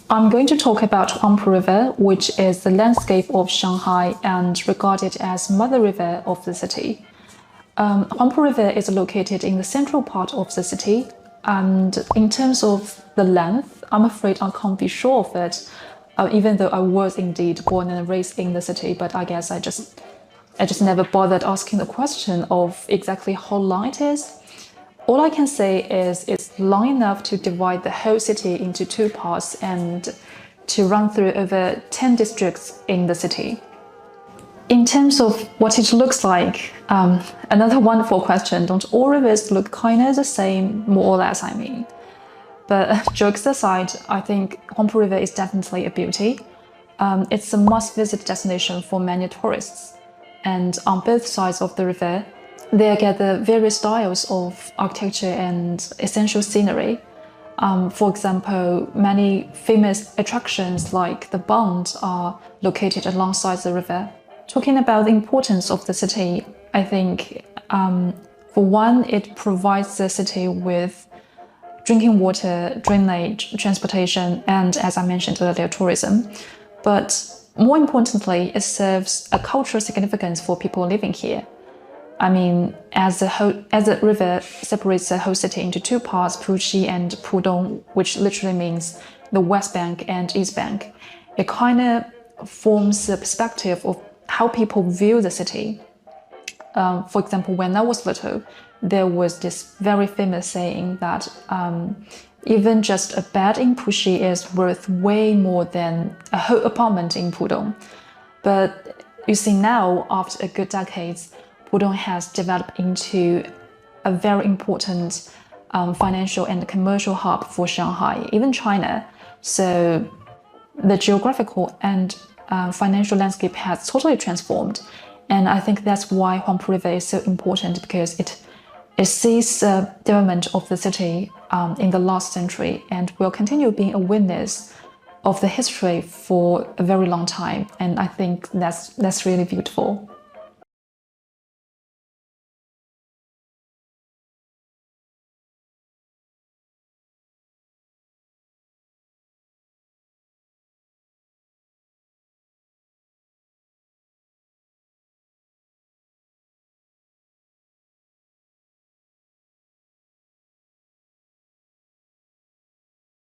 I'm going to talk about Huangpu River, which is the landscape of Shanghai and regarded as mother river of the city. Huangpu River is located in the central part of the city, and in terms of the length, I'm afraid I can't be sure of it, even though I was indeed born and raised in the city, but I guess I just never bothered asking the question of exactly how long it is. All I can say is it's long enough to divide the whole city into two parts and to run through over 10 districts in the city. In terms of what it looks like, another wonderful question. Don't all rivers look kind of the same, more or less, I mean? But jokes aside, I think Huangpu River is definitely a beauty. It's a must-visit destination for many tourists. And on both sides of the river, there gather various styles of architecture and essential scenery. For example, many famous attractions like the Bund are located alongside the river. Talking about the importance of the city, I think, for one, it provides the city with drinking water, drainage, transportation, and, as I mentioned earlier, tourism. But more importantly, it serves a cultural significance for people living here. I mean, as the river separates the whole city into two parts, Puxi and Pudong, which literally means the West Bank and East Bank, it kind of forms the perspective of how people view the city. For example, when I was little, there was this very famous saying that even just a bed in Puxi is worth way more than a whole apartment in Pudong. But you see now, after a good decades, Pudong has developed into a very important financial and commercial hub for Shanghai, even China. So the geographical and financial landscape has totally transformed. And I think that's why Huangpu River is so important, because it sees the development of the city in the last century and will continue being a witness of the history for a very long time. And I think that's really beautiful.